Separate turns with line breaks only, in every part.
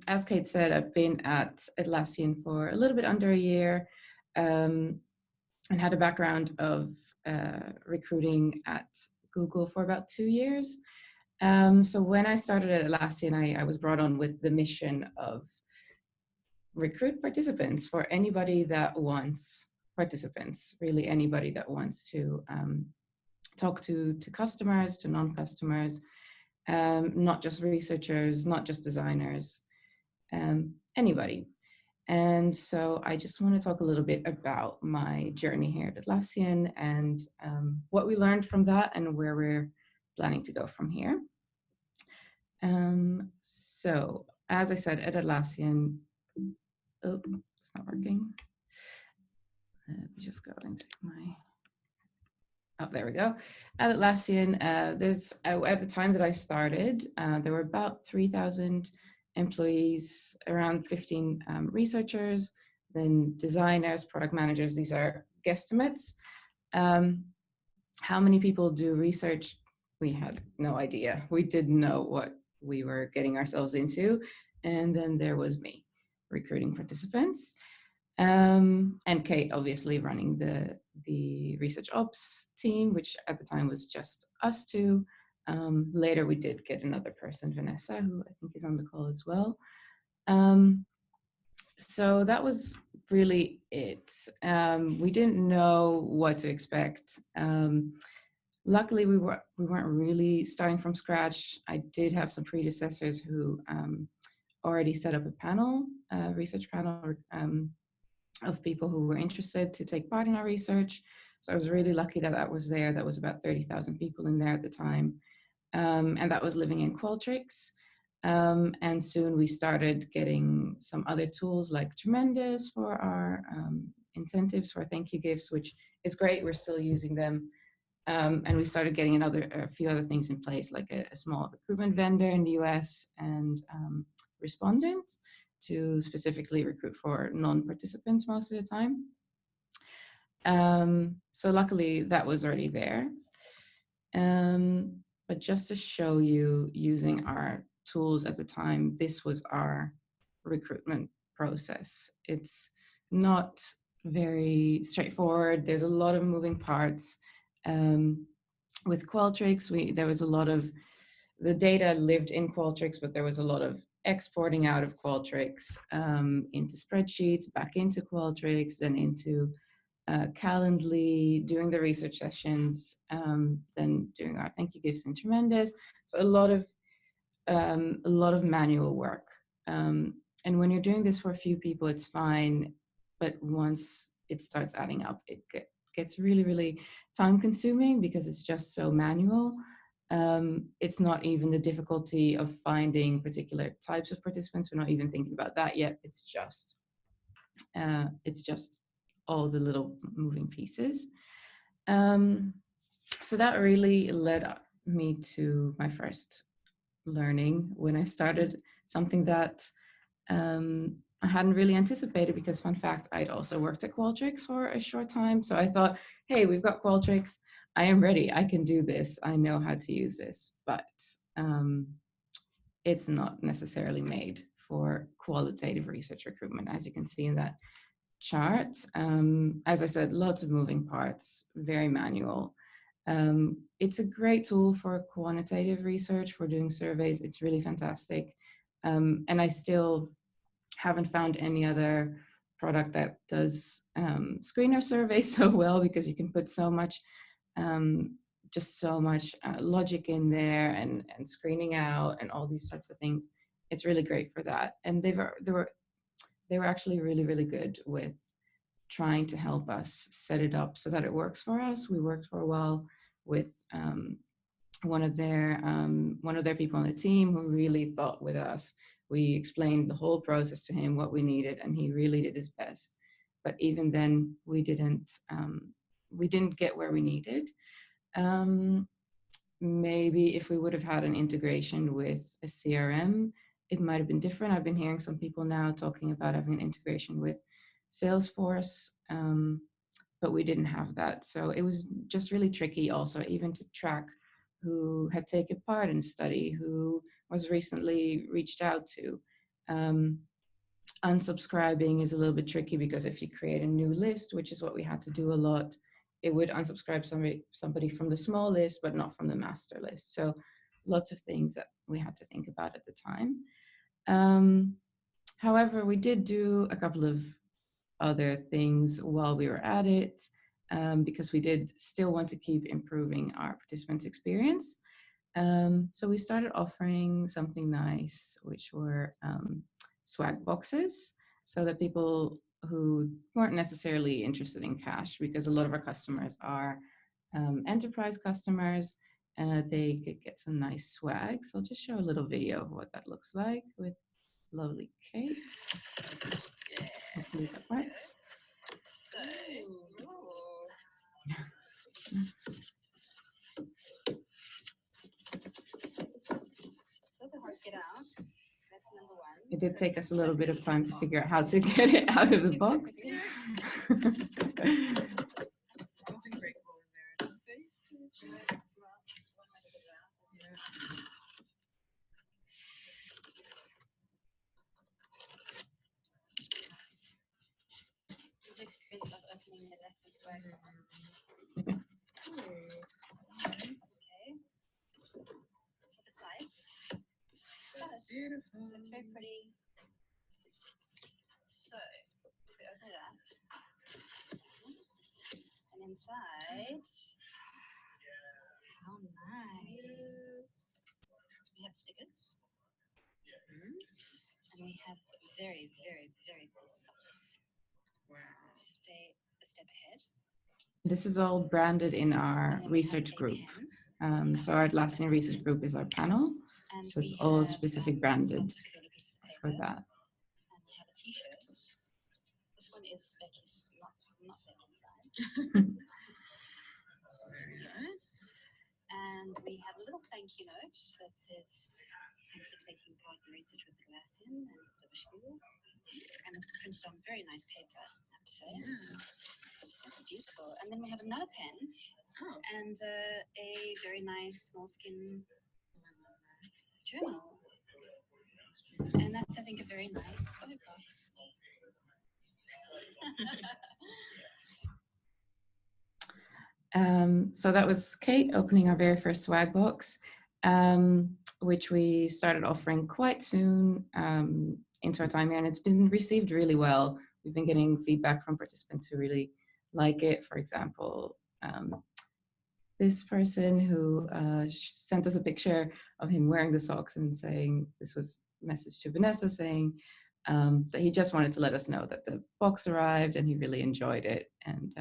as Kate said, I've been at Atlassian for a little bit under a year, and had a background of recruiting at Google for about 2 years. So when I started at Atlassian, I was brought on with the mission of recruit participants for anybody that wants participants, really anybody that wants to talk to customers, to non-customers, not just researchers, not just designers, anybody. And so I just want to talk a little bit about my journey here at Atlassian and what we learned from that and where we're planning to go from here. So as I said, at Atlassian, oh, it's not working. Let me just go into my, oh, there we go. At Atlassian, there's, at the time that I started, there were about 3,000 employees, around 15 researchers, then designers, product managers. These are guesstimates. How many people do research? We had no idea. We didn't know what we were getting ourselves into. And then there was me recruiting participants. And Kate obviously running the Research Ops team, which at the time was just us two. Later we did get another person, Vanessa, who I think is on the call as well. So that was really it. We didn't know what to expect. Luckily, we weren't really starting from scratch. I did have some predecessors who already set up a panel, research panel of people who were interested to take part in our research. So I was really lucky that that was there. That was about 30,000 people in there at the time. And that was living in Qualtrics. And soon we started getting some other tools like Tremendous for our incentives for thank you gifts, which is great. We're still using them. And we started getting a few other things in place, like a small recruitment vendor in the US and Respondent to specifically recruit for non-participants most of the time. So luckily that was already there. But just to show you using our tools at the time, this was our recruitment process. It's not very straightforward. There's a lot of moving parts. With Qualtrics, there was a lot of, the data lived in Qualtrics, but there was a lot of exporting out of Qualtrics into spreadsheets, back into Qualtrics, then into Calendly, doing the research sessions, then doing our thank you gifts in Tremendous. So a lot of manual work. And when you're doing this for a few people, it's fine. But once it starts adding up, it gets really, really time consuming because it's just so manual. It's not even the difficulty of finding particular types of participants. We're not even thinking about that yet. It's just all the little moving pieces. So that really led me to my first learning when I started something that I hadn't really anticipated, because fun fact, I'd also worked at Qualtrics for a short time. So I thought, hey, we've got Qualtrics. I am ready. I can do this. I know how to use this, but it's not necessarily made for qualitative research recruitment, as you can see in that chart. As I said, lots of moving parts, very manual. It's a great tool for quantitative research, for doing surveys. It's really fantastic. And I still haven't found any other product that does screener surveys so well, because you can put so much, just so much logic in there and screening out and all these sorts of things. It's really great for that. And they were actually really, really good with trying to help us set it up so that it works for us. We worked for a while with one of their people on the team who really thought with us. We explained the whole process to him, what we needed, and he really did his best. But even then, we didn't get where we needed. Maybe if we would have had an integration with a CRM, it might have been different. I've been hearing some people now talking about having an integration with Salesforce, but we didn't have that. So it was just really tricky also, even to track who had taken part in the study, who was recently reached out to. Unsubscribing is a little bit tricky because if you create a new list, which is what we had to do a lot, it would unsubscribe somebody from the small list, but not from the master list. So lots of things that we had to think about at the time. However, we did do a couple of other things while we were at it, because we did still want to keep improving our participants' experience. So we started offering something nice, which were swag boxes, so that people who weren't necessarily interested in cash, because a lot of our customers are enterprise customers, they could get some nice swag. So I'll just show a little video of what that looks like with lovely Kate. Hopefully that works.
Get out. That's number one.
It did take us a little bit of time to figure out how to get it out of the box.
Beautiful. That's very pretty. So, if we open it up, and inside, how nice. We have stickers. And we have very, very, very cool socks. Wow. Stay a step ahead.
This is all branded in our research group. So our Atlassian Research Group is our panel. So it's all specific branded for that.
And we have a t-shirt. This one is Becky's, not Becky's size. Very nice. And we have a little thank you note that says, thanks for taking part in research with Atlassian and the school. And it's printed on very nice paper, I have to say. Yeah. That's beautiful. And then we have another pen and a very nice moleskin journal. And that's, I think, a very nice swag box.
So that was Kate opening our very first swag box, which we started offering quite soon into our time here, and it's been received really well. We've been getting feedback from participants who really like it. For example, this person who sent us a picture of him wearing the socks and saying, this was a message to Vanessa saying that he just wanted to let us know that the box arrived and he really enjoyed it. And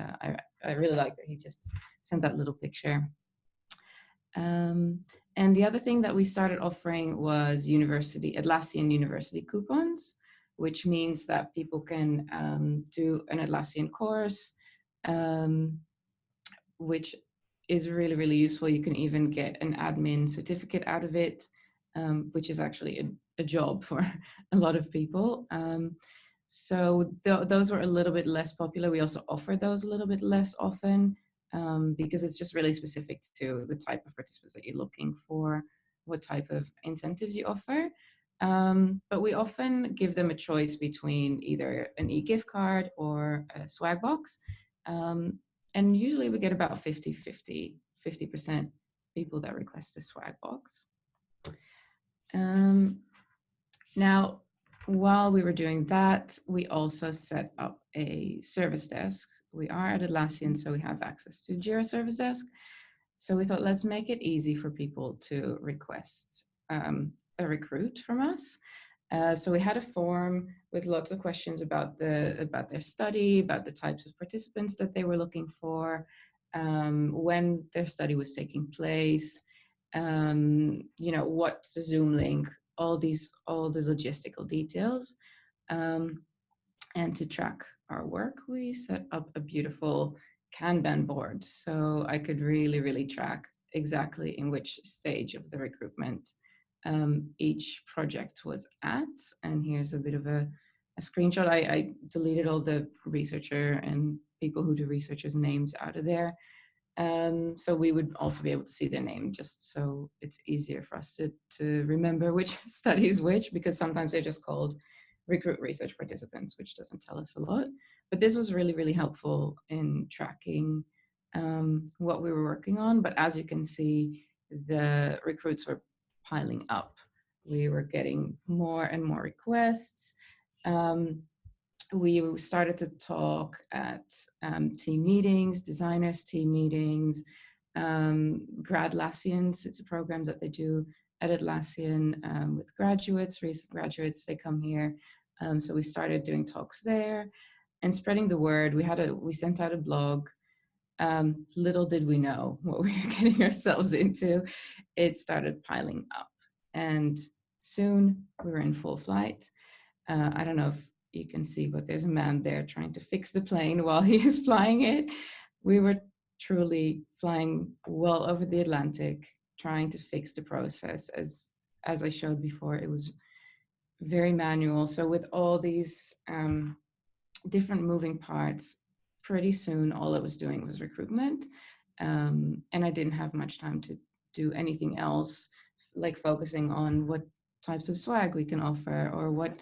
I really like that he just sent that little picture. And the other thing that we started offering was Atlassian University coupons, which means that people can do an Atlassian course, which is really, really useful. You can even get an admin certificate out of it, which is actually a job for a lot of people. So those were a little bit less popular. We also offer those a little bit less often because it's just really specific to the type of participants that you're looking for, what type of incentives you offer. But we often give them a choice between either an e-gift card or a swag box. And usually we get about 50% people that request a swag box. Now, while we were doing that, we also set up a service desk. We are at Atlassian, so we have access to Jira Service Desk. So we thought, let's make it easy for people to request a recruit from us. So we had a form with lots of questions about their study, about the types of participants that they were looking for, when their study was taking place, what's the Zoom link, all the logistical details. And to track our work, we set up a beautiful Kanban board. So I could really, really track exactly in which stage of the recruitment each project was at. And here's a bit of a screenshot. I deleted all the researcher and people who do researchers' names out of there. So we would also be able to see their name, just so it's easier for us to remember which study is which, because sometimes they're just called recruit research participants, which doesn't tell us a lot. But this was really, really helpful in tracking what we were working on. But as you can see, the recruits were piling up. We were getting more and more requests. We started to talk at team meetings, designers team meetings, grad Atlassians. It's a program that they do at Atlassian with graduates, recent graduates. They come here. So we started doing talks there and spreading the word. We sent out a blog. Little did we know what we were getting ourselves into. It started piling up, and soon we were in full flight. I don't know if you can see, but there's a man there trying to fix the plane while he is flying it. We were truly flying well over the Atlantic, trying to fix the process. As I showed before, it was very manual. So with all these different moving parts, pretty soon all I was doing was recruitment. And I didn't have much time to do anything else, like focusing on what types of swag we can offer, or what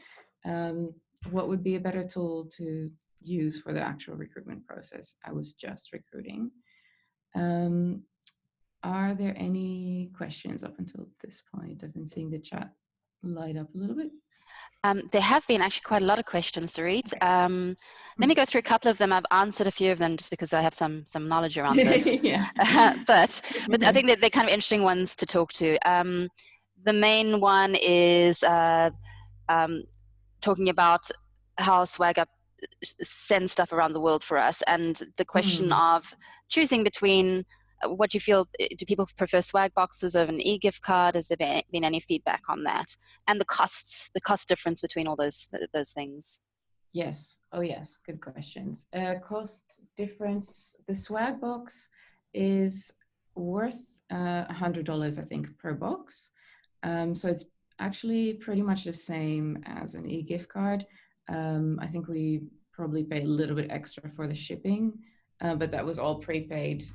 would be a better tool to use for the actual recruitment process. I was just recruiting. Are there any questions up until this point? I've been seeing the chat light up a little bit.
There have been actually quite a lot of questions, Sarit. Okay. Let me go through a couple of them. I've answered a few of them just because I have some knowledge around this. But I think that they're kind of interesting ones to talk to. The main one is talking about how SwagUp sends stuff around the world for us, and the question of choosing between what you feel. Do people prefer swag boxes over an e-gift card? Has there been any feedback on that? And the cost difference between all those things.
Yes. Oh, yes. Good questions. Cost difference. The swag box is worth $100, I think, per box. So it's actually pretty much the same as an e-gift card. I think we probably pay a little bit extra for the shipping, but that was all prepaid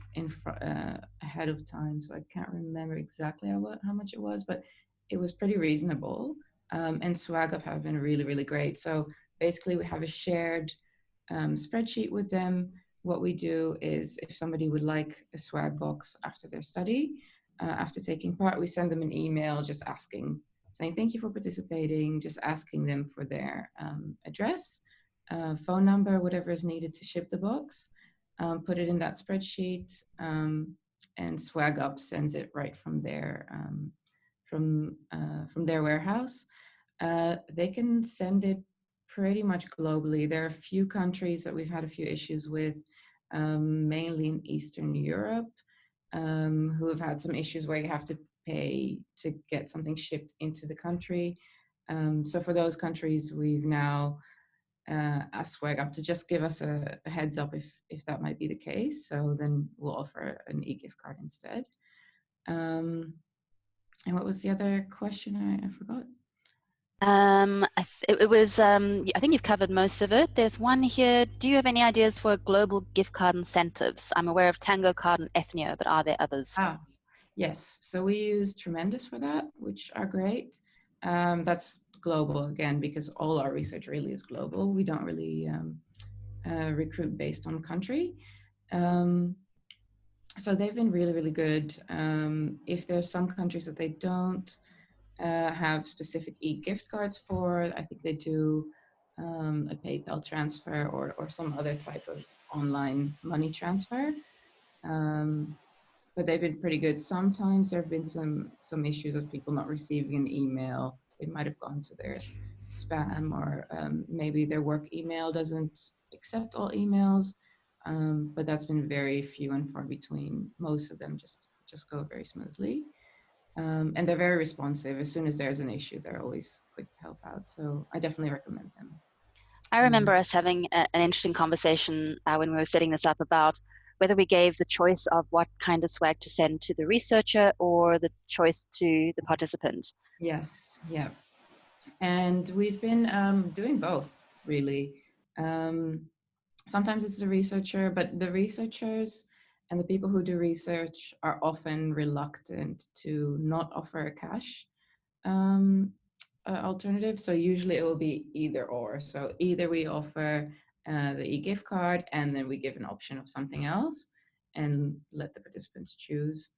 ahead of time. So I can't remember exactly how much it was, but it was pretty reasonable. And SwagUp have been really, really great. So basically we have a shared spreadsheet with them. What we do is, if somebody would like a swag box after their study, after taking part, we send them an email just saying thank you for participating, just asking them for their address, phone number, whatever is needed to ship the box, put it in that spreadsheet, and SwagUp sends it right from their warehouse. They can send it pretty much globally. There are a few countries that we've had a few issues with, mainly in Eastern Europe, who have had some issues where you have to pay to get something shipped into the country. So for those countries, we've now asked SwagUp to just give us a heads up if that might be the case. So then we'll offer an e-gift card instead. And what was the other question? I forgot.
It was, I think you've covered most of it. There's one here. Do you have any ideas for global gift card incentives? I'm aware of Tango Card and Ethnio, but are there others?
Yes. So we use Tremendous for that, which are great. That's global again, because all our research really is global. We don't really recruit based on country. So they've been really, really good. If there's some countries that they don't have specific e-gift cards for, I think they do a PayPal transfer or some other type of online money transfer. But they've been pretty good. Sometimes there have been some issues of people not receiving an email. It might have gone to their spam, or maybe their work email doesn't accept all emails. But that's been very few and far between. Most of them just go very smoothly. And they're very responsive. As soon as there's an issue, they're always quick to help out. So I definitely recommend them.
I remember us having an interesting conversation when we were setting this up about whether we gave the choice of what kind of swag to send to the researcher or the choice to the participant.
Yes, yeah. And we've been doing both, really. Sometimes it's the researcher, but the researchers And the people who do research are often reluctant to not offer a cash alternative. So usually it will be either or. So either we offer the e-gift card and then we give an option of something else and let the participants choose,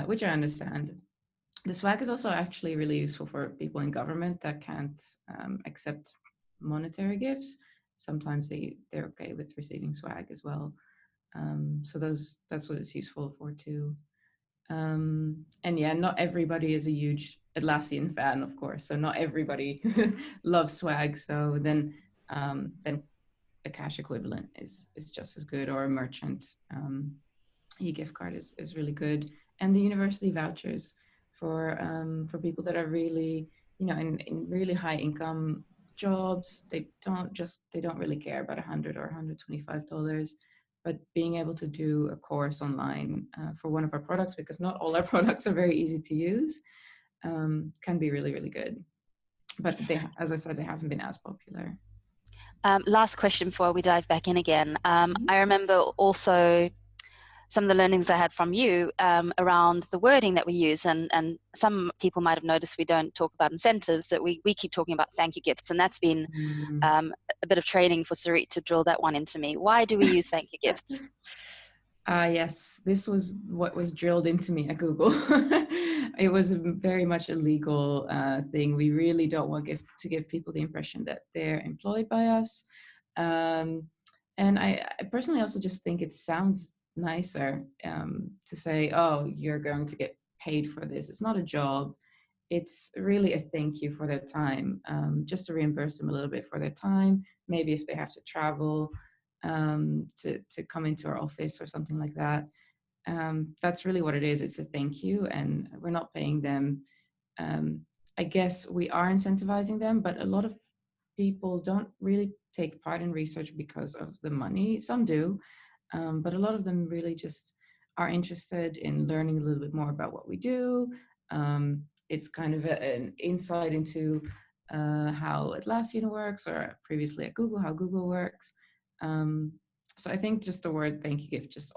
which I understand. The swag is also actually really useful for people in government that can't accept monetary gifts. Sometimes they're okay with receiving swag as well. So that's what it's useful for too. And yeah, not everybody is a huge Atlassian fan, of course. So not everybody loves swag. So then a cash equivalent is just as good, or a merchant e-gift card is really good. And the university vouchers for people that are really, in really high income jobs, they don't really care about $100 or $125. But being able to do a course online for one of our products, because not all our products are very easy to use, can be really, really good. But as I said, they haven't been as popular.
Last question before we dive back in again. I remember also some of the learnings I had from you around the wording that we use, and some people might have noticed we don't talk about incentives, that we keep talking about thank you gifts, and that's been a bit of training for Sarit to drill that one into me. Why do we use thank you gifts?
Yes, this was what was drilled into me at Google. It was very much a legal thing. We really don't want to give people the impression that they're employed by us. And I personally also just think it sounds nicer to say, oh, you're going to get paid for this. It's not a job. It's really a thank you for their time, just to reimburse them a little bit for their time. Maybe if they have to travel to come into our office or something like that. That's really what it is. It's a thank you, and we're not paying them. I guess we are incentivizing them, but a lot of people don't really take part in research because of the money. Some do, but a lot of them really just are interested in learning a little bit more about what we do. It's kind of an insight into how Atlassian works, or previously at Google, how Google works. So I think just the word thank you gift just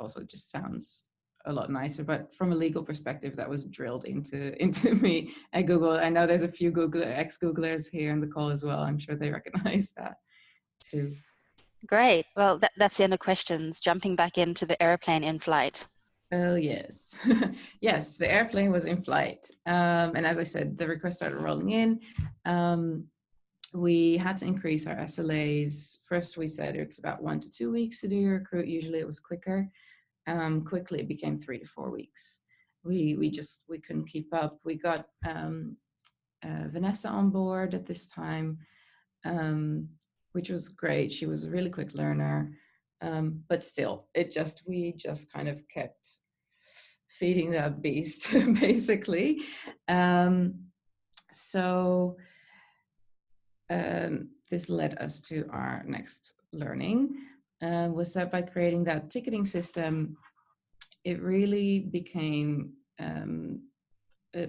sounds a lot nicer. But from a legal perspective, that was drilled into me at Google. I know there's a few ex-Googlers here in the call as well. I'm sure they recognize that too.
Great. Well, that's the end of questions. Jumping back into the airplane in flight.
Oh, yes. Yes, the airplane was in flight. And as I said, the requests started rolling in. We had to increase our SLAs. First, we said it's about 1 to 2 weeks to do your recruit. Usually it was quicker. Quickly, it became 3 to 4 weeks. We couldn't keep up. We got Vanessa on board at this time, which was great. She was a really quick learner. But still, we just kind of kept feeding that beast, basically. So this led us to our next learning, was that by creating that ticketing system, it really became,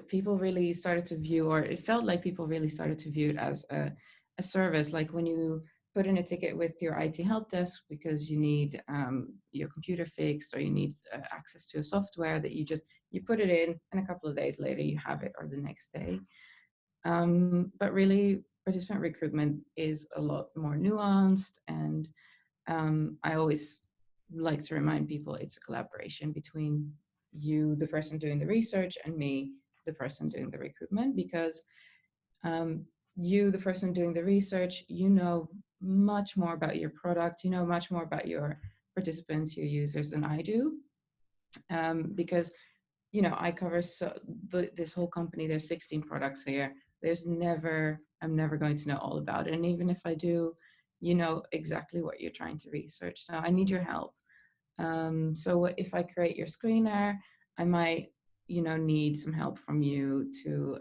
people really started to view, or it felt like people really started to view it as a service. Like when you put in a ticket with your IT help desk because you need your computer fixed, or you need access to a software, that you put it in, and a couple of days later you have it, or the next day. But really, participant recruitment is a lot more nuanced, and I always like to remind people it's a collaboration between you, the person doing the research, and me, the person doing the recruitment, because you, the person doing the research, you know much more about your product, you know much more about your participants, your users, than I do, because I cover this whole company. There's 16 products here. I'm never going to know all about it. And even if I do, you know exactly what you're trying to research. So I need your help. So if I create your screener, I might, need some help from you to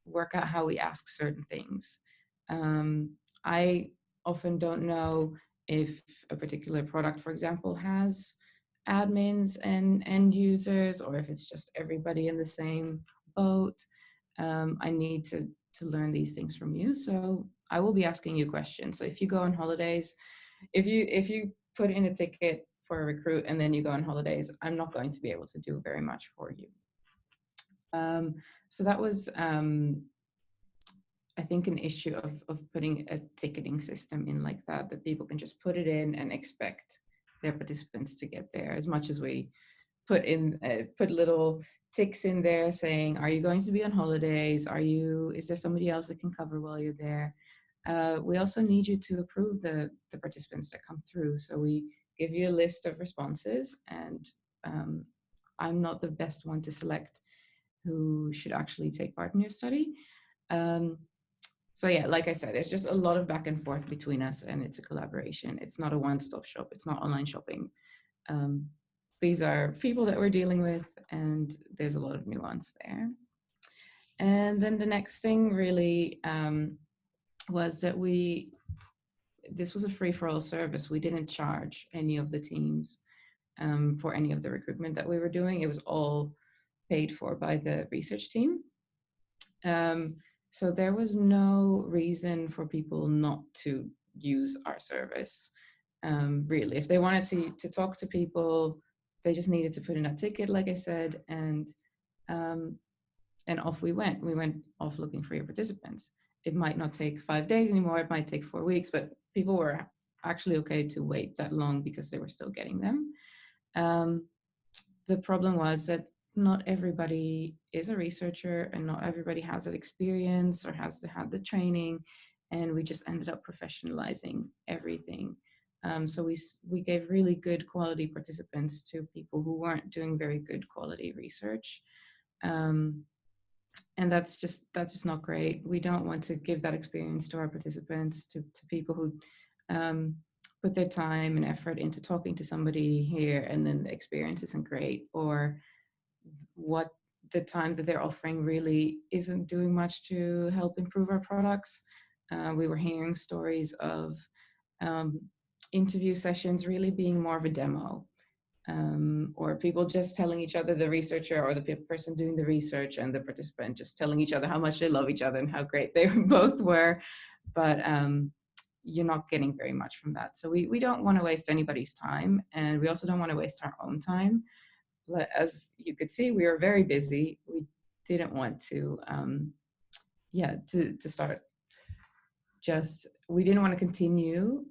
work out how we ask certain things. I often don't know if a particular product, for example, has admins and end users, or if it's just everybody in the same boat. I need to learn these things from you. So I will be asking you questions. So if you go on holidays, if you put in a ticket for a recruit and then you go on holidays, I'm not going to be able to do very much for you. So that was, I think, an issue of putting a ticketing system in like that people can just put it in and expect their participants to get there. As much as we put little ticks in there saying, are you going to be on holidays? Is there somebody else that can cover while you're there? We also need you to approve the participants that come through. So we give you a list of responses, and I'm not the best one to select who should actually take part in your study. So yeah, like I said, it's just a lot of back and forth between us, and it's a collaboration. It's not a one-stop shop. It's not online shopping. These are people that we're dealing with, and there's a lot of nuance there. And then the next thing really was that this was a free-for-all service. We didn't charge any of the teams for any of the recruitment that we were doing. It was all paid for by the research team. So there was no reason for people not to use our service. Really, if they wanted to talk to people, they just needed to put in a ticket, like I said, and off we went. We went off looking for your participants. It might not take 5 days anymore. It might take 4 weeks, but people were actually okay to wait that long because they were still getting them. The problem was that not everybody is a researcher, and not everybody has that experience or has had the training, and we just ended up professionalizing everything. So we gave really good quality participants to people who weren't doing very good quality research, and that's just not great. We don't want to give that experience to our participants, to people who put their time and effort into talking to somebody here, and then the experience isn't great, or what the time that they're offering really isn't doing much to help improve our products. We were hearing stories of interview sessions really being more of a demo, or people just telling each other, the researcher or the person doing the research and the participant just telling each other how much they love each other and how great they both were. But you're not getting very much from that. So we don't want to waste anybody's time, and we also don't want to waste our own time. But as you could see, we were very busy. We didn't want to, to start. We didn't want to continue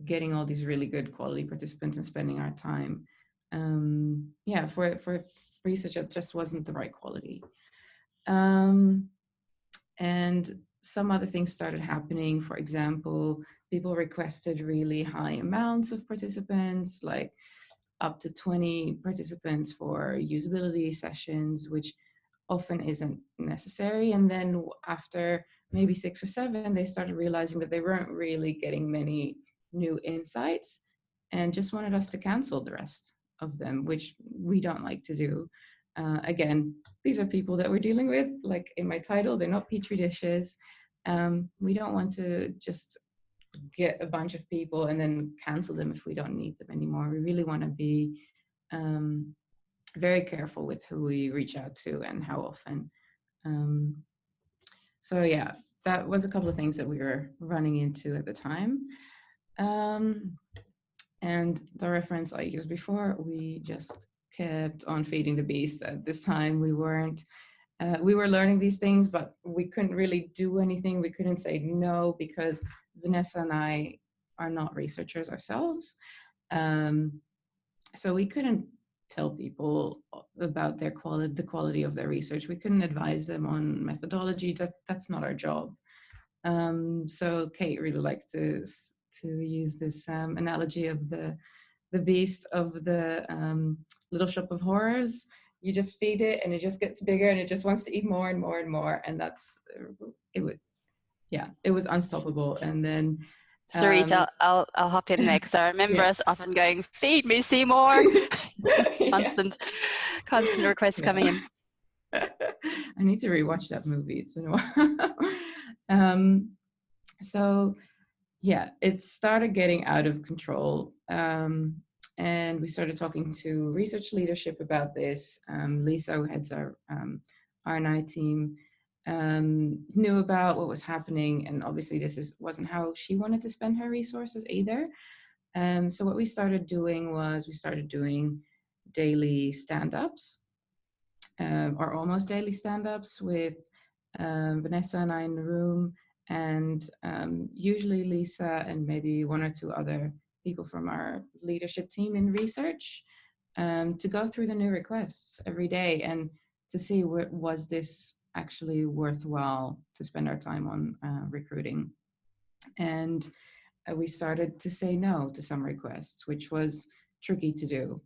getting all these really good quality participants and spending our time. For research, it just wasn't the right quality. And some other things started happening. For example, people requested really high amounts of participants, like up to 20 participants for usability sessions, which often isn't necessary. And then after maybe 6 or 7, they started realizing that they weren't really getting many new insights and just wanted us to cancel the rest of them, which we don't like to do. Again, these are people that we're dealing with, like in my title, they're not Petri dishes. We don't want to just get a bunch of people and then cancel them if we don't need them anymore. We really want to be very careful with who we reach out to and how often. So yeah, that was a couple of things that we were running into at the time. And the reference I used before, we just kept on feeding the beast. At this time, we were learning these things, but we couldn't really do anything. We couldn't say no because Vanessa and I are not researchers ourselves. So we couldn't tell people about the quality of their research. We couldn't advise them on methodology. That's not our job. So Kate really liked to use this analogy of the beast of the Little Shop of Horrors. You just feed it and it just gets bigger and it just wants to eat more and more and more. And it was unstoppable. And then
Sarit, I'll hop in there because I remember us often going, feed me, Seymour. constant requests coming in.
I need to rewatch that movie. It's been a while. So yeah, it started getting out of control. And we started talking to research leadership about this. Lisa, who heads our R&I team, knew about what was happening. And obviously this wasn't how she wanted to spend her resources either. So what we started doing was we started doing daily stand-ups, or almost daily stand-ups with Vanessa and I in the room, and usually Lisa and maybe one or two other people from our leadership team in research, to go through the new requests every day and to see was this actually worthwhile to spend our time on recruiting. And we started to say no to some requests, which was tricky to do,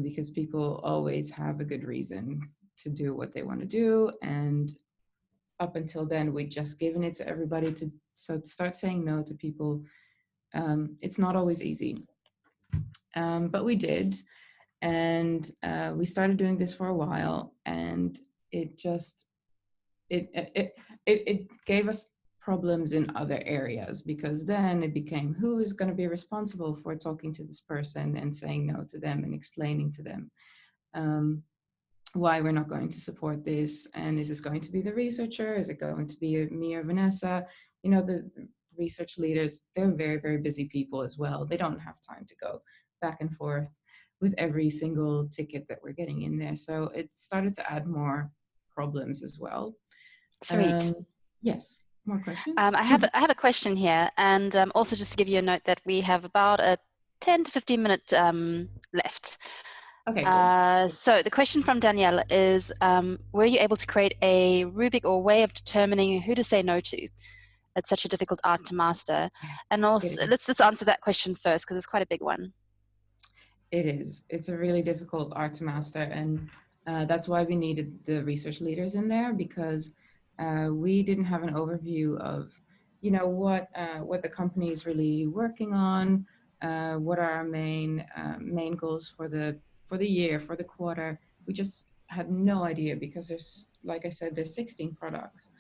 because people always have a good reason to do what they want to do. And up until then, we'd just given it to everybody to start saying no to people. It's not always easy, but we did. And we started doing this for a while, and it just, it gave us problems in other areas, because then it became, who is going to be responsible for talking to this person and saying no to them and explaining to them why we're not going to support this, and is this going to be the researcher, is it going to be me or Vanessa? You know, the research leaders, they're very, very busy people as well. They don't have time to go back and forth with every single ticket that we're getting in there. So it started to add more problems as well.
Sweet.
Yes, more questions?
I have a question here, and also just to give you a note that we have about a 10 to 15 minute left.
Okay, cool.
So the question from Danielle is, were you able to create a rubric or way of determining who to say no to? It's such a difficult art to master. And also, let's answer that question first, because it's quite a big one.
It is. It's a really difficult art to master, and that's why we needed the research leaders in there, because we didn't have an overview of, you know, what the company is really working on, what are our main goals for the year, for the quarter. We just had no idea, because there's, like I said, there's 16 products.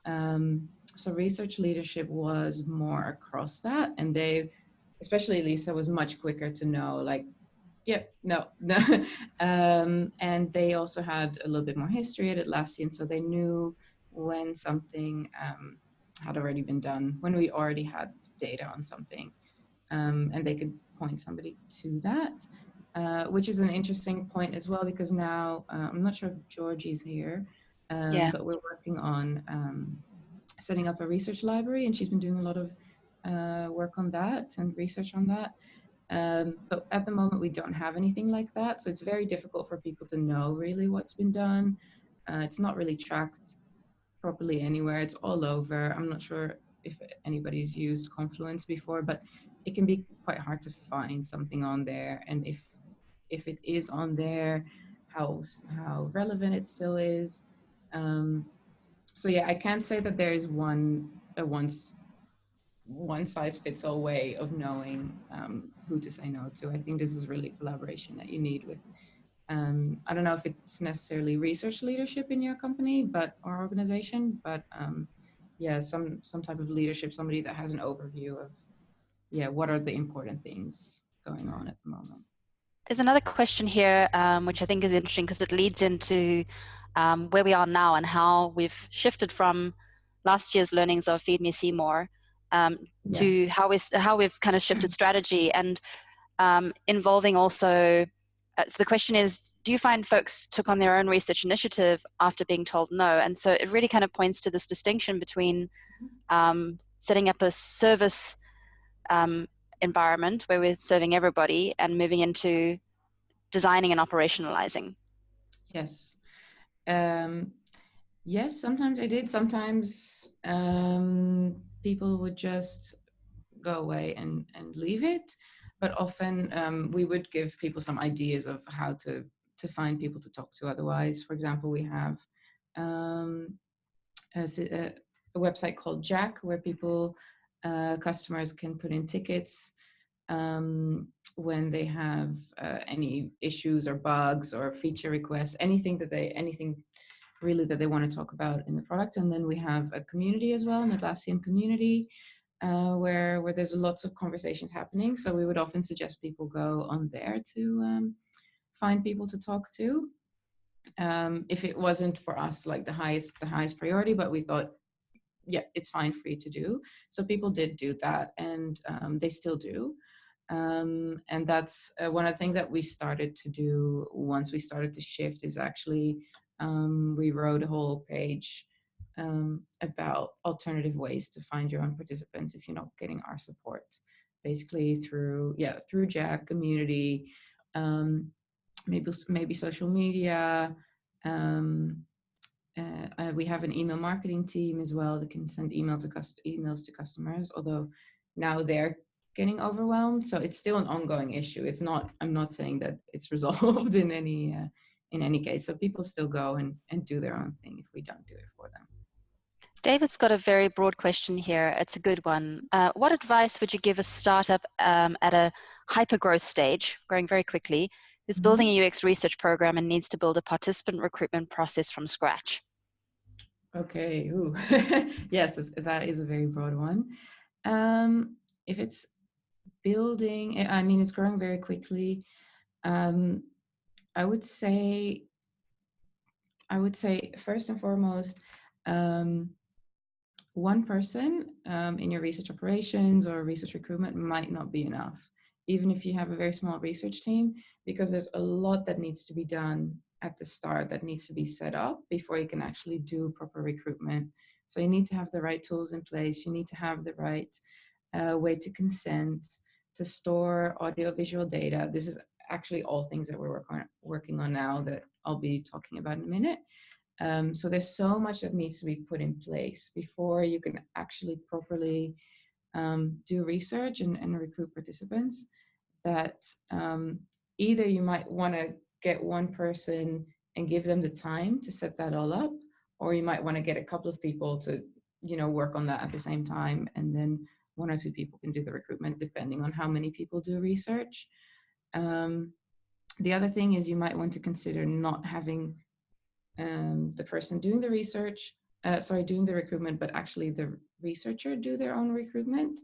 So research leadership was more across that, and they, especially Lisa, was much quicker to know, like, yep, no. And they also had a little bit more history at Atlassian, so they knew when something had already been done, when we already had data on something, and they could point somebody to that, which is an interesting point as well, because now I'm not sure if Georgie's here, but we're working on setting up a research library, and she's been doing a lot of work on that and research on that. But at the moment, we don't have anything like that. So it's very difficult for people to know really what's been done. It's not really tracked properly anywhere. It's all over. I'm not sure if anybody's used Confluence before, but it can be quite hard to find something on there. And if it is on there, how relevant it still is. So yeah, I can't say that there is one size fits all way of knowing who to say no to. I think this is really collaboration that you need with, I don't know if it's necessarily research leadership in your company, or organization, but yeah, some type of leadership, somebody that has an overview of, yeah, what are the important things going on at the moment.
There's another question here, which I think is interesting, because it leads into where we are now and how we've shifted from last year's learnings of Feed Me Seymour to how we've kind of shifted strategy, and involving also, so the question is, do you find folks took on their own research initiative after being told no? And so it really kind of points to this distinction between setting up a service environment where we're serving everybody and moving into designing and operationalizing.
Yes. Yes, sometimes I did. Sometimes people would just go away and leave it. But often we would give people some ideas of how to find people to talk to otherwise. For example, we have a website called Jack, where people, customers can put in tickets when they have any issues or bugs or feature requests, anything really that they want to talk about in the product. And then we have a community as well, an Atlassian community, where there's lots of conversations happening. So we would often suggest people go on there to find people to talk to. If it wasn't for us like the highest priority, but we thought, yeah, it's fine for you to do. So people did do that, and they still do. And that's one of the things that we started to do once we started to shift is actually we wrote a whole page about alternative ways to find your own participants if you're not getting our support, basically through Jack community, maybe social media. We have an email marketing team as well that can send emails to customers, although now they're getting overwhelmed. So it's still an ongoing issue. It's not, I'm not saying that it's resolved in any case. So people still go and do their own thing if we don't do it for them.
David's got a very broad question here. It's a good one. What advice would you give a startup at a hyper-growth stage, growing very quickly, who's building a UX research program and needs to build a participant recruitment process from scratch?
Okay, ooh. Yes, that is a very broad one. If it's building, I mean, it's growing very quickly. I would say first and foremost, one person in your research operations or research recruitment might not be enough, even if you have a very small research team, because there's a lot that needs to be done at the start that needs to be set up before you can actually do proper recruitment. So you need to have the right tools in place. You need to have the right way to consent, to store audio-visual data. This is actually all things that we're working on now that I'll be talking about in a minute. So there's so much that needs to be put in place before you can actually properly do research and recruit participants, that either you might want to get one person and give them the time to set that all up, or you might want to get a couple of people to, work on that at the same time, and then one or two people can do the recruitment depending on how many people do research. The other thing is you might want to consider not having the person doing the doing the recruitment, but actually the researcher do their own recruitment.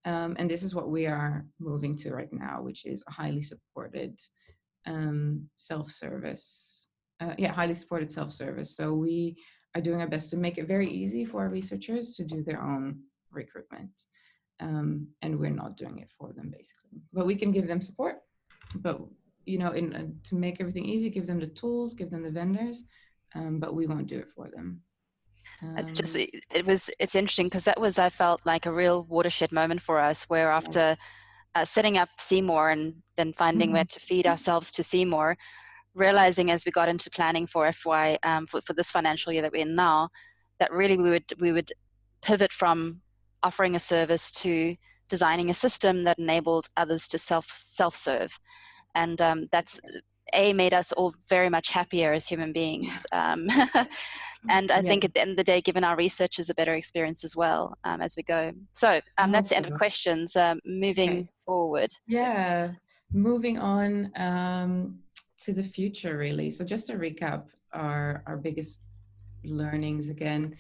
And this is what we are moving to right now, which is a highly supported self-service. Highly supported self-service. So we are doing our best to make it very easy for our researchers to do their own recruitment. And we're not doing it for them, basically. But we can give them support. But, to make everything easy, give them the tools, give them the vendors, but we won't do it for them.
It's interesting because that was, I felt like a real watershed moment for us, where after setting up Seymour and then finding where to feed ourselves to Seymour, realizing as we got into planning for FY for this financial year that we're in now, that really we would pivot from offering a service to designing a system that enabled others to self-serve, and that's made us all very much happier as human beings. And I think at the end of the day, given our research is a better experience as well as we go. So that's the end of questions. Moving forward.
Yeah, moving on to the future, really. So just to recap our biggest learnings again.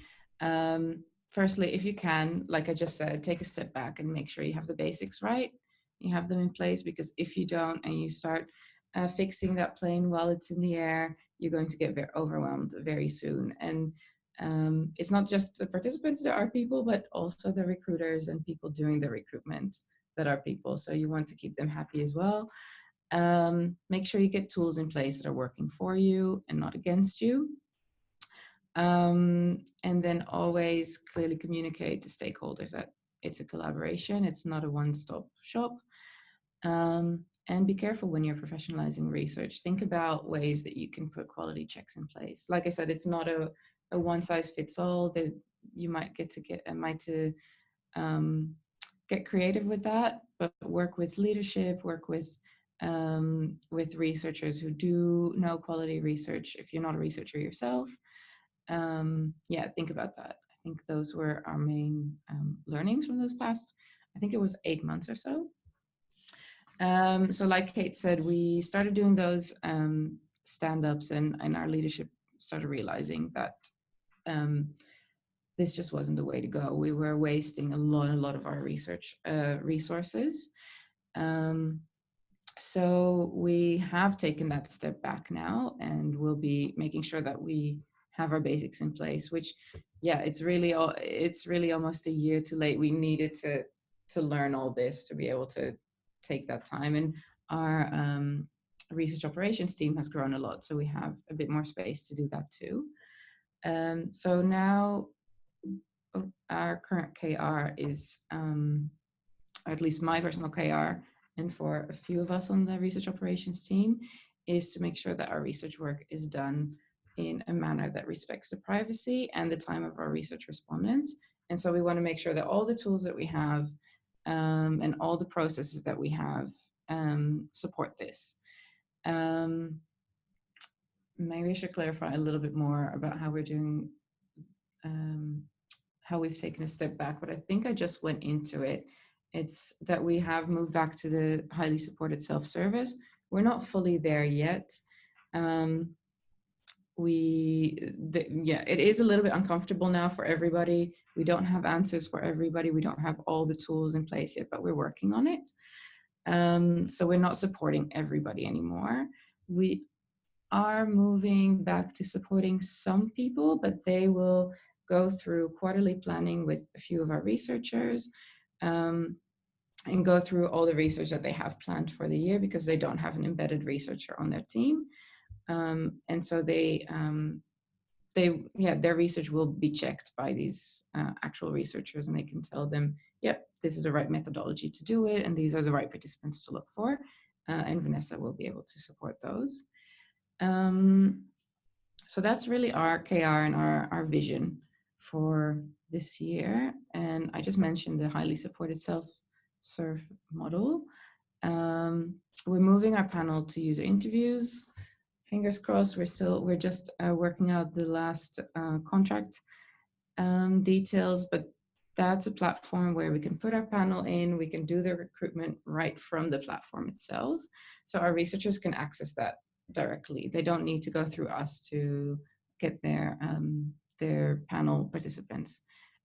Firstly, if you can, like I just said, take a step back and make sure you have the basics right. You have them in place, because if you don't and you start fixing that plane while it's in the air, you're going to get very overwhelmed very soon. And it's not just the participants that are people, but also the recruiters and people doing the recruitment that are people. So you want to keep them happy as well. Make sure you get tools in place that are working for you and not against you. And then always clearly communicate to stakeholders that it's a collaboration. It's not a one-stop shop. And be careful when you're professionalizing research. Think about ways that you can put quality checks in place. Like I said, it's not a one-size-fits-all. You might get creative with that, but work with leadership, work with researchers who do know quality research. If you're not a researcher yourself, think about that. I think those were our main learnings from those past, I think it was 8 months or so. So like Kate said, we started doing those stand-ups, and our leadership started realizing that this just wasn't the way to go. We were wasting a lot of our research resources. So we have taken that step back now, and we'll be making sure that we have our basics in place, which, it's really almost a year too late. We needed to learn all this to be able to take that time. And our research operations team has grown a lot, so we have a bit more space to do that too. So now our current KR is, or at least my personal KR, and for a few of us on the research operations team, is to make sure that our research work is done in a manner that respects the privacy and the time of our research respondents. And so we want to make sure that all the tools that we have and all the processes that we have support this. Maybe I should clarify a little bit more about how we're doing, how we've taken a step back, but I think I just went into it. It's that we have moved back to the highly supported self-service. We're not fully there yet. It is a little bit uncomfortable now for everybody. We don't have answers for everybody. We don't have all the tools in place yet, but we're working on it. So we're not supporting everybody anymore. We are moving back to supporting some people, but they will go through quarterly planning with a few of our researchers and go through all the research that they have planned for the year, because they don't have an embedded researcher on their team. And so their research will be checked by these actual researchers, and they can tell them, yep, this is the right methodology to do it, and these are the right participants to look for. And Vanessa will be able to support those. So that's really our KR and our vision for this year. And I just mentioned the highly supported self-serve model. We're moving our panel to user interviews. Fingers crossed. We're just working out the last contract details, but that's a platform where we can put our panel in, we can do the recruitment right from the platform itself. So our researchers can access that directly. They don't need to go through us to get their panel participants.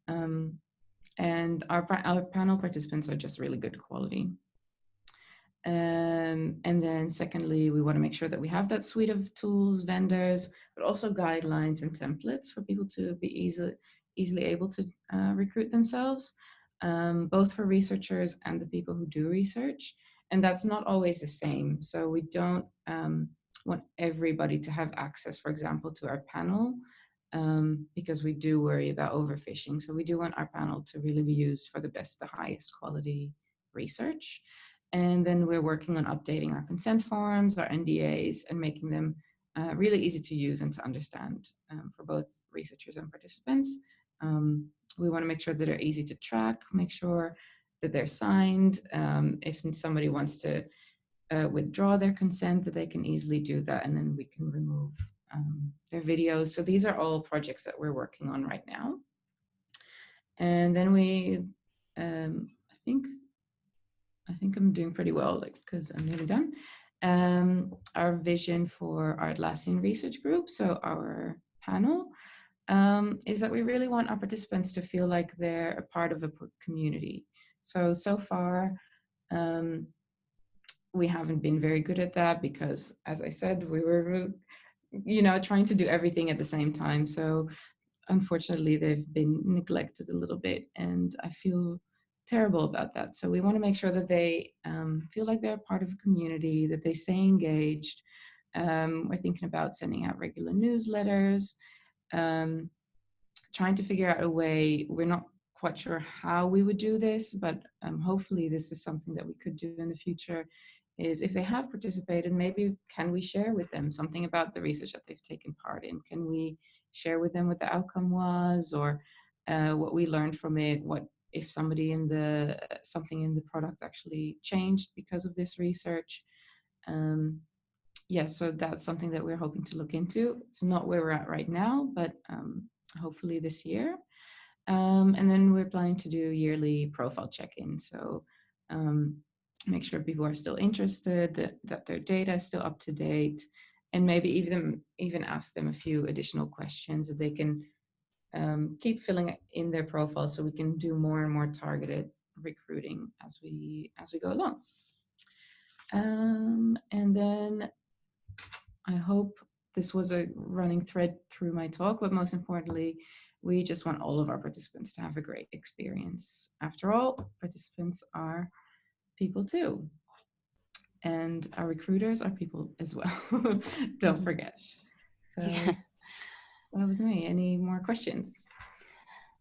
And our panel participants are just really good quality. And then secondly, we want to make sure that we have that suite of tools, vendors, but also guidelines and templates for people to be easily able to recruit themselves, both for researchers and the people who do research. And that's not always the same. So we don't want everybody to have access, for example, to our panel, because we do worry about overfishing. So we do want our panel to really be used for the best, the highest quality research. And then we're working on updating our consent forms, our NDAs, and making them really easy to use and to understand for both researchers and participants. We want to make sure that they're easy to track, make sure that they're signed. If somebody wants to withdraw their consent, that they can easily do that, and then we can remove their videos. So these are all projects that we're working on right now. And then I think I'm doing pretty well, because I'm nearly done. Our vision for our Atlassian research group, so our panel, is that we really want our participants to feel like they're a part of a community. So far, we haven't been very good at that because, as I said, we were, trying to do everything at the same time. So unfortunately, they've been neglected a little bit, and I feel terrible about that. So we want to make sure that they feel like they're part of a community, that they stay engaged. We're thinking about sending out regular newsletters, trying to figure out a way. We're not quite sure how we would do this, but hopefully this is something that we could do in the future, is if they have participated, maybe can we share with them something about the research that they've taken part in? Can we share with them what the outcome was, or what we learned from it? What if something in the product actually changed because of this research? So that's something that we're hoping to look into. It's not where we're at right now, but hopefully this year. And then we're planning to do yearly profile check-ins. So make sure people are still interested, that their data is still up to date, and maybe even ask them a few additional questions that they can keep filling in their profile, so we can do more and more targeted recruiting as we go along. And then I hope this was a running thread through my talk, but most importantly, we just want all of our participants to have a great experience. After all, participants are people too. and our recruiters are people as well. Don't forget. So that was me. Any more questions?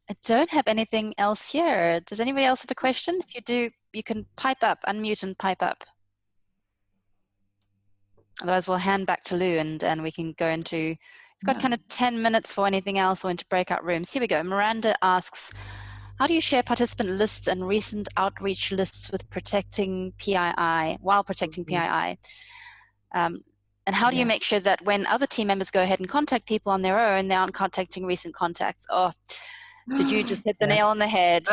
I don't have anything else here. Does anybody else have a question? If you do, you can pipe up, unmute and pipe up. Otherwise, we'll hand back to Lou and we can go into, we've got kind of 10 minutes for anything else or into breakout rooms. Here we go. Miranda asks, how do you share participant lists and recent outreach lists with protecting PII, while protecting PII? And how do you make sure that when other team members go ahead and contact people on their own, they aren't contacting recent contacts? Oh, did you just hit the nail on the head?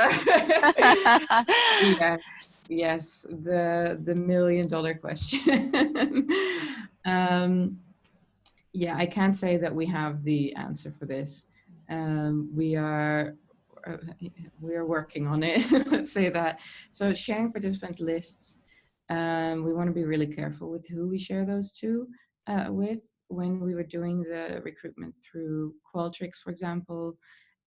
Yes, the $1 million question. Yeah, I can't say that we have the answer for this. We are working on it. Let's say that. So sharing participant lists, we want to be really careful with who we share those to with. When we were doing the recruitment through Qualtrics, for example,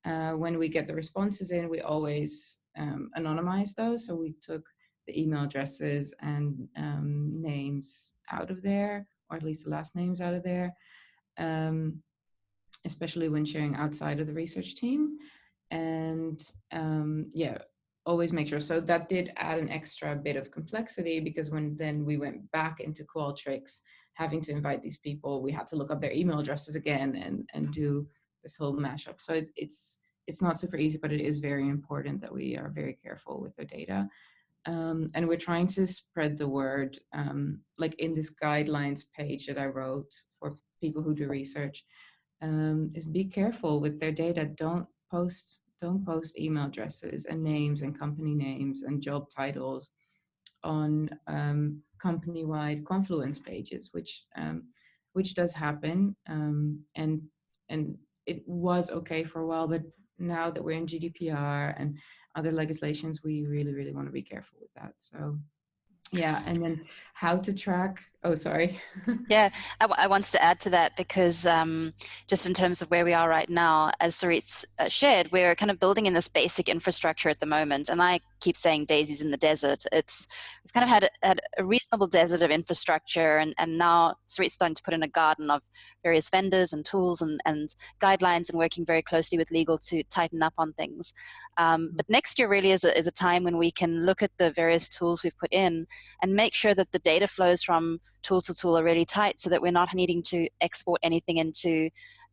when we get the responses in, we always anonymize those. So we took the email addresses and names out of there, or at least the last names out of there, especially when sharing outside of the research team. And yeah, always make sure. So that did add an extra bit of complexity, because when then we went back into Qualtrics, having to invite these people, we had to look up their email addresses again and do this whole mashup. So it's not super easy, but it is very important that we are very careful with their data. And we're trying to spread the word, like in this guidelines page that I wrote for people who do research, is be careful with their data. Don't post email addresses and names and company names and job titles on company-wide Confluence pages, which does happen, and it was okay for a while, but now that we're in GDPR and other legislations, we really want to be careful with that. So yeah, and then how to track. Oh, sorry.
Yeah, I wanted to add to that because just in terms of where we are right now, as Sarit shared, we're kind of building in this basic infrastructure at the moment. And I keep saying daisies in the desert. We've kind of had a reasonable desert of infrastructure, and now Sarit's starting to put in a garden of various vendors and tools and guidelines, and working very closely with legal to tighten up on things. But next year really is a time when we can look at the various tools we've put in and make sure that the data flows from tool to tool are really tight, so that we're not needing to export anything into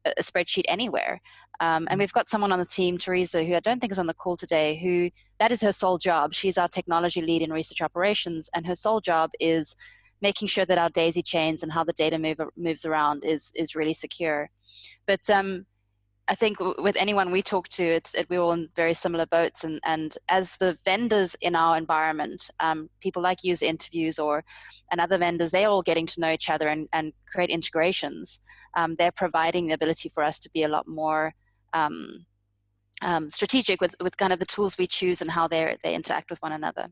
a spreadsheet anywhere. And we've got someone on the team, Teresa, who I don't think is on the call today, who that is her sole job. She's our technology lead in research operations, and her sole job is making sure that our daisy chains and how the data moves around is really secure. But I think with anyone we talk to, we're all in very similar boats. And as the vendors in our environment, people like user interviews and other vendors, they're all getting to know each other and create integrations. They're providing the ability for us to be a lot more strategic with kind of the tools we choose and how they interact with one another.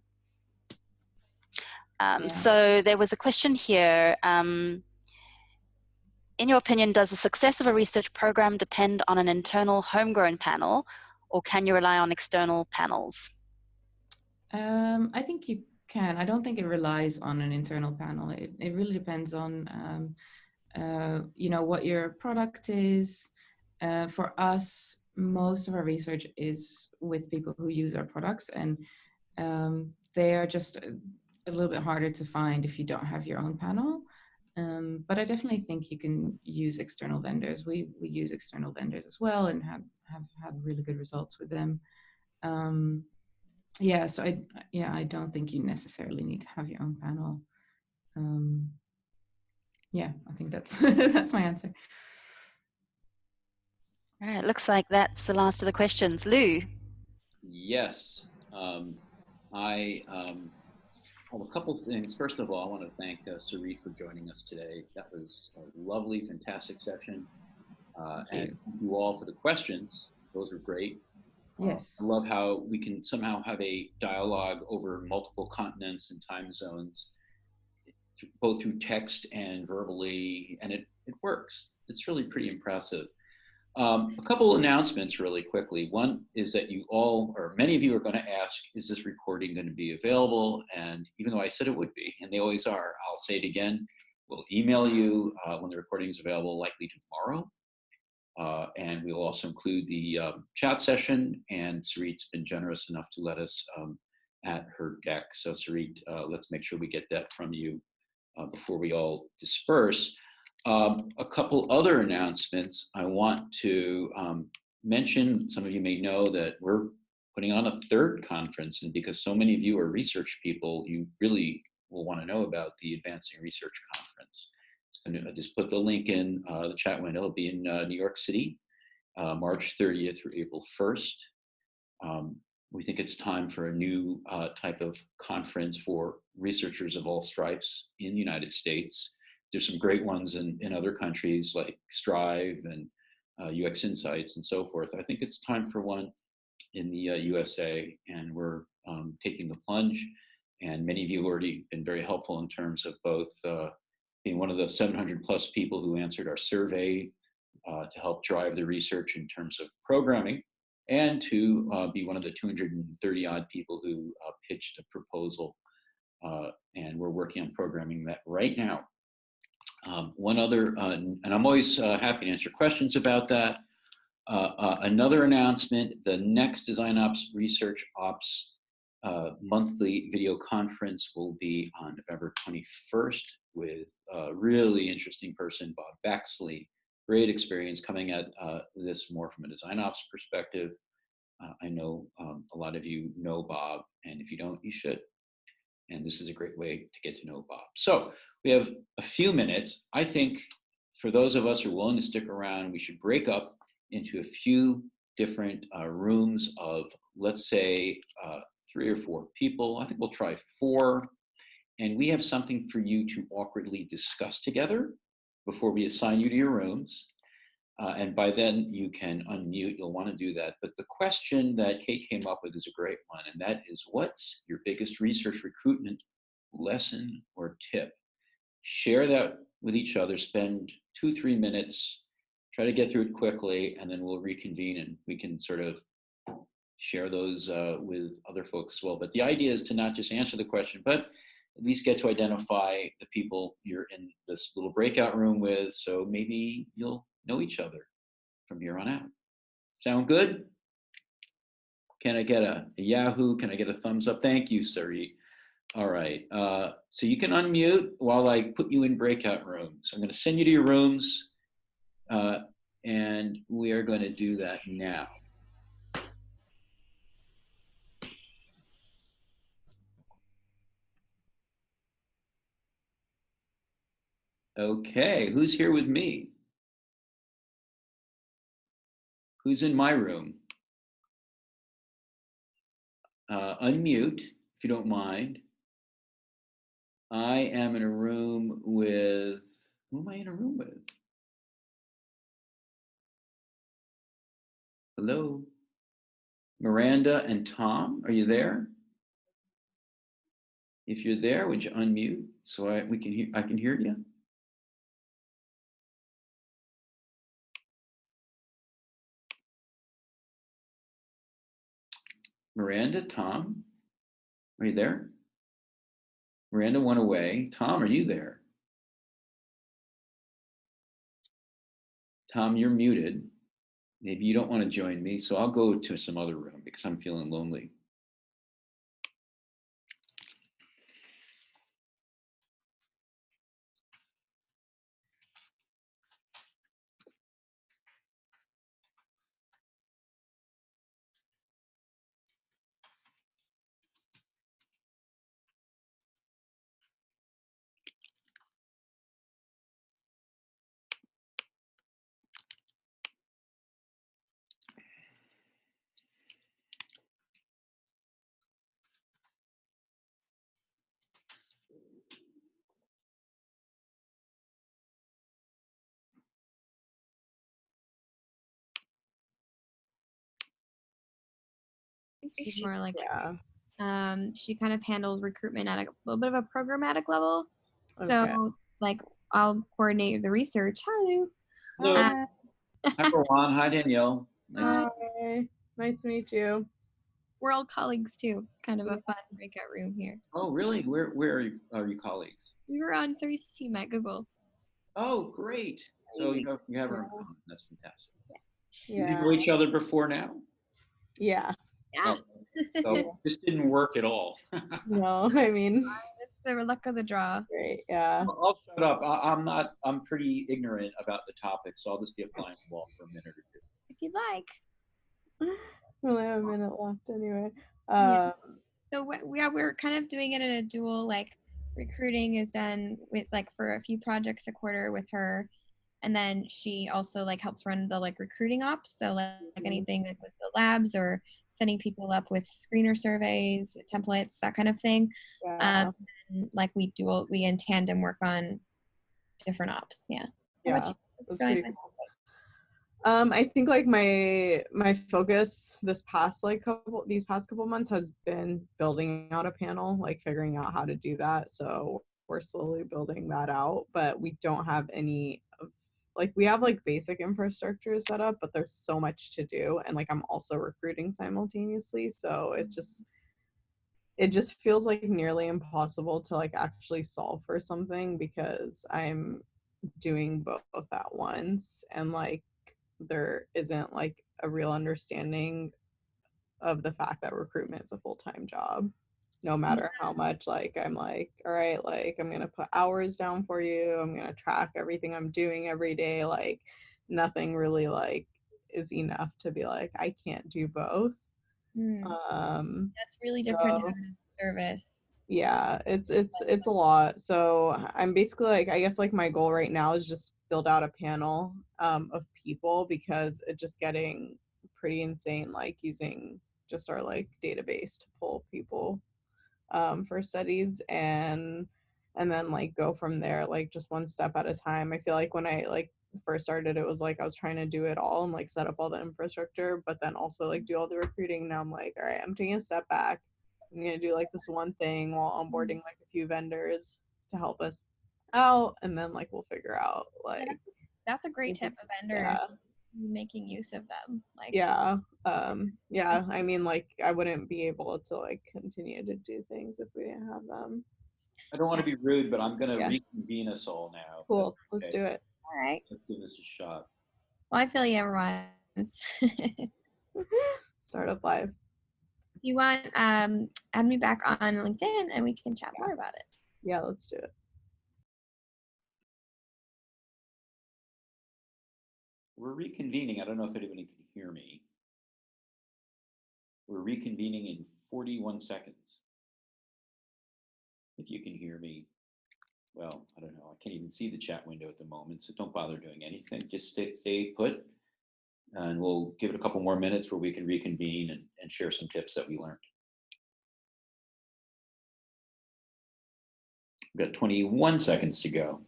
So there was a question here. In your opinion, does the success of a research program depend on an internal homegrown panel, or can you rely on external panels?
I think you can. I don't think it relies on an internal panel. It really depends on, what your product is. For us, most of our research is with people who use our products, and they are just a little bit harder to find if you don't have your own panel. But I definitely think you can use external vendors. We use external vendors as well, and have had really good results with them. So I don't think you necessarily need to have your own panel. I think that's that's my answer.
All right, looks like that's the last of the questions. Lou?
Yes. I have a couple things. First of all, I want to thank Sarit for joining us today. That was a lovely, fantastic session. And thank you all for the questions. Those were great.
Yes.
I love how we can somehow have a dialogue over multiple continents and time zones, both through text and verbally, and it works. It's really pretty impressive. A couple announcements really quickly. One is that you all, or many of you are going to ask, is this recording going to be available? And even though I said it would be, and they always are, I'll say it again. We'll email you when the recording is available, likely tomorrow. And we'll also include the chat session. And Sarit's been generous enough to let us at her deck. So Sarit, let's make sure we get that from you before we all disperse. A couple other announcements. I want to mention, some of you may know that we're putting on a third conference, and because so many of you are research people, you really will want to know about the Advancing Research Conference. I just put the link in the chat window. It'll be in New York City, March 30th through April 1st. We think it's time for a new type of conference for researchers of all stripes in the United States. There's some great ones in other countries like Strive and UX Insights and so forth. I think it's time for one in the USA, and we're taking the plunge. And many of you have already been very helpful in terms of both being one of the 700 plus people who answered our survey to help drive the research in terms of programming, and to be one of the 230 odd people who pitched a proposal. And we're working on programming that right now. One other, and I'm always happy to answer questions about that. Another announcement, the next Design Ops Research Ops monthly video conference will be on November 21st with a really interesting person, Bob Baxley. Great experience coming at this more from a design ops perspective. I know a lot of you know Bob, and if you don't, you should. And this is a great way to get to know Bob. So we have a few minutes. I think for those of us who are willing to stick around, we should break up into a few different rooms of, let's say, 3 or 4 people. I think we'll try 4. And we have something for you to awkwardly discuss together before we assign you to your rooms. And by then you can unmute, you'll want to do that. But the question that Kate came up with is a great one, and that is, what's your biggest research recruitment lesson or tip? Share that with each other, spend 2-3 minutes, try to get through it quickly, and then we'll reconvene and we can sort of share those with other folks as well. But the idea is to not just answer the question, but at least get to identify the people you're in this little breakout room with, so maybe you'll know each other from here on out. Sound good? Can I get a Yahoo? Can I get a thumbs up? Thank you, Sarit. All right, so you can unmute while I put you in breakout rooms. I'm gonna send you to your rooms, and we are gonna do that now. Okay, who's here with me? Who's in my room? Unmute, if you don't mind. I am in a room with, who am I in a room with? Hello? Miranda and Tom, are you there? If you're there, would you unmute so I can hear you? Miranda, Tom, are you there? Miranda went away. Tom, are you there? Tom, you're muted. Maybe you don't want to join me, so I'll go to some other room because I'm feeling lonely.
She's more like, she kind of handles recruitment at a little bit of a programmatic level. Okay. So like I'll coordinate the research. Hello.
Hi, Rowan. Hi, Danielle. Nice.
Hi. Nice to meet you.
We're all colleagues too. It's kind of a fun breakout room here.
Oh, really? Where are you colleagues?
We were on Sarit's team at Google.
Oh, great. So you have her in common. That's fantastic.
Yeah.
You know each other before now?
Yeah.
Yeah.
So this didn't work at all.
No, I mean,
It's the luck of the draw.
great. Yeah.
I'll shut up. I'm pretty ignorant about the topic, so I'll just be a fly on the wall for a minute or two.
If you'd like.
We only have a minute left anyway.
Yeah. So we're kind of doing it in a dual, like recruiting is done with like for a few projects a quarter with her. And then she also like helps run the like recruiting ops. So like anything like with the labs or setting people up with screener surveys, templates, that kind of thing.
Yeah.
And, like we in tandem work on different ops. Yeah.
Yeah.
That's
Pretty cool. I think like my focus these past couple months has been building out a panel, like figuring out how to do that. So we're slowly building that out, but we don't have any of like we have like basic infrastructure set up, but there's so much to do, and like I'm also recruiting simultaneously, so it just feels like nearly impossible to like actually solve for something because I'm doing both at once, and like there isn't like a real understanding of the fact that recruitment is a full-time job, no matter how much like I'm like, all right, like I'm gonna put hours down for you, I'm gonna track everything I'm doing every day, like nothing really like is enough to be like I can't do both.
That's really different service.
Yeah, it's a lot. So I'm basically like, I guess like my goal right now is just build out a panel of people, because it's just getting pretty insane, like using just our like database to pull people for studies, and then like go from there, like just one step at a time. I feel like when I like first started, it was like I was trying to do it all and like set up all the infrastructure, but then also like do all the recruiting. Now I'm like, all right, I'm taking a step back. I'm gonna do like this one thing while onboarding like a few vendors to help us out, and then like we'll figure out like
that's a great tip of vendors. Making use of them, like
yeah, I mean like I wouldn't be able to like continue to do things if we didn't have them.
I don't want to be rude, but I'm going to reconvene us all now.
Cool, let's do it.
All right,
let's give this a shot.
Well, I feel you, everyone.
Startup live.
You want add me back on LinkedIn and we can chat more about it.
Yeah, let's do it.
We're reconvening. I don't know if anybody can hear me. We're reconvening in 41 seconds. If you can hear me, well, I don't know. I can't even see the chat window at the moment, so don't bother doing anything. Just stay put, and we'll give it a couple more minutes where we can reconvene and share some tips that we learned. We've got 21 seconds to go.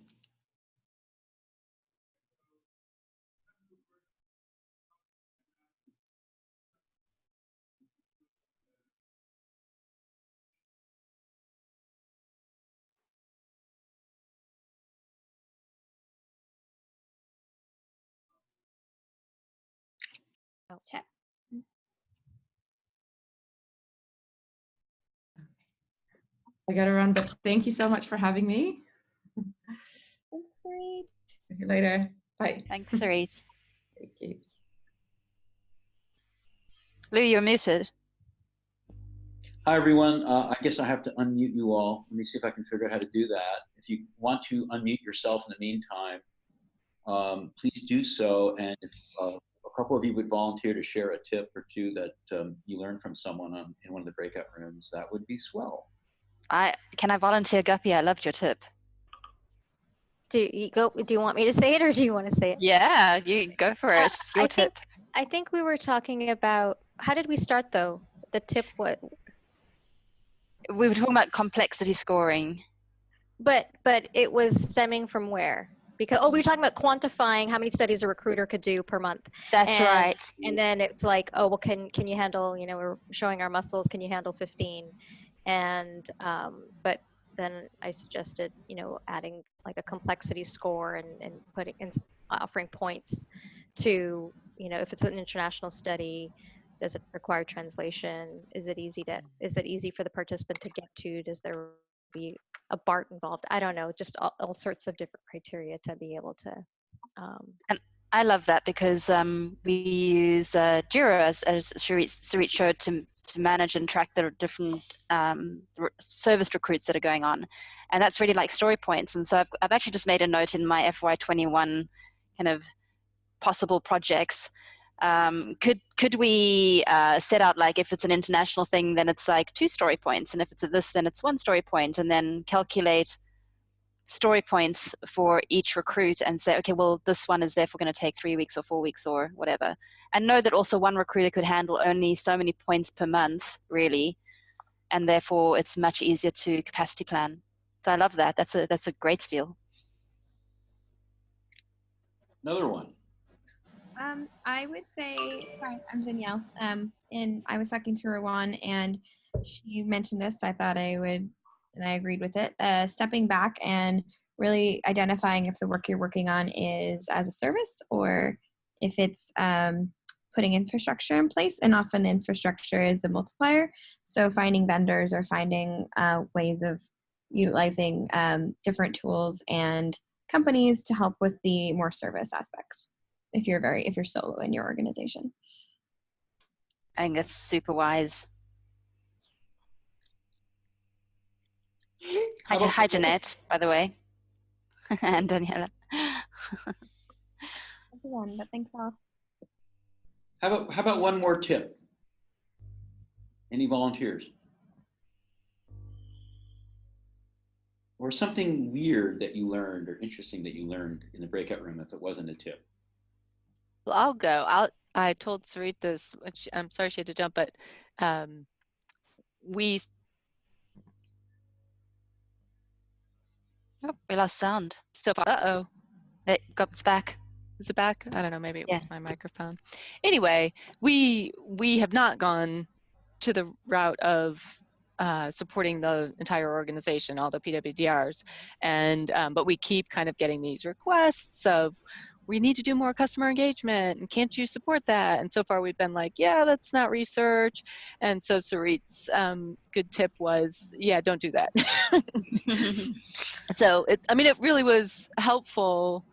Chat.
I gotta run, but thank you so much for having me.
Thanks, Sarit.
See you later. Bye.
Thanks, Sarit.
Thank you.
Lou, you're muted.
Hi, everyone. I guess I have to unmute you all. Let me see if I can figure out how to do that. If you want to unmute yourself in the meantime, please do so. And if a couple of you would volunteer to share a tip or two that you learned from someone in one of the breakout rooms, that would be swell.
Can I volunteer, Guppy? I loved your tip.
Do you want me to say it, or do you want to say it?
Yeah, you go for it. It's your tip.
I think we were talking about, how did we start though? The tip, what?
We were talking about complexity scoring.
But it was stemming from where? Because we were talking about quantifying how many studies a recruiter could do per month.
That's right.
And then it's like, oh, well, can you handle, we're showing our muscles, can you handle 15? And but then I suggested, adding like a complexity score and offering points to, you know, if it's an international study, does it require translation? Is it easy for the participant to get to? Does there be a BART involved? I don't know, just all sorts of different criteria to be able to.
And I love that because we use Jira, as Sarit showed, to manage and track the different service recruits that are going on. And that's really like story points. And so I've actually just made a note in my FY21 kind of possible projects. Could we set out, like, if it's an international thing, then it's like 2 story points, and if it's this, then it's 1 story point, and then calculate story points for each recruit and say, okay, well, this one is therefore going to take 3 weeks or 4 weeks or whatever, and know that also one recruiter could handle only so many points per month, really, and therefore it's much easier to capacity plan. So I love that. That's a great steal.
Another one.
I would say, hi, I'm Danielle. And I was talking to Rowan, and she mentioned this. I thought I would, and I agreed with it. Stepping back and really identifying if the work you're working on is as a service or if it's putting infrastructure in place. And often infrastructure is the multiplier. So finding vendors or finding ways of utilizing different tools and companies to help with the more service aspects. If you're solo in your organization.
I think that's super wise. Hi, Jeanette, by the way. And Daniela.
Everyone, but thanks all.
How about one more tip? Any volunteers? Or something weird that you learned or interesting that you learned in the breakout room if it wasn't a tip?
Well, I'll go. I told Sarit this, which I'm sorry she had to jump, but we
lost sound.
still. Uh-oh.
It's back.
Is it back? I don't know. Maybe it was my microphone. Anyway, we have not gone to the route of supporting the entire organization, all the PWDRs, and but we keep kind of getting these requests of, we need to do more customer engagement, and can't you support that? And so far we've been like, yeah, that's not research. And so Sarit's good tip was, yeah, don't do that. So it really was helpful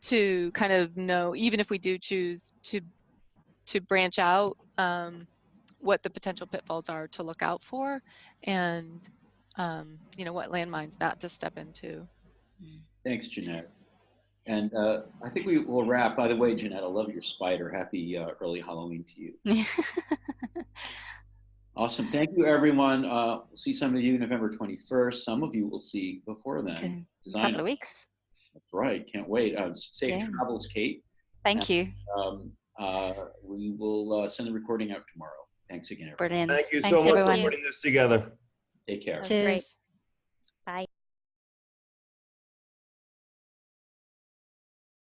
to kind of know, even if we do choose to branch out, what the potential pitfalls are to look out for, and what landmines not to step into.
Thanks, Jeanette. And I think we will wrap. By the way, Jeanette, I love your spider. Happy early Halloween to you. Awesome. Thank you, everyone. We'll see some of you November 21st. Some of you will see before then.
Okay. A couple of weeks.
That's right. Can't wait. Safe travels, Kate.
Thank you.
We will send the recording out tomorrow. Thanks again, everyone.
Brilliant.
Thank you so much for putting this together.
Take care.
Cheers.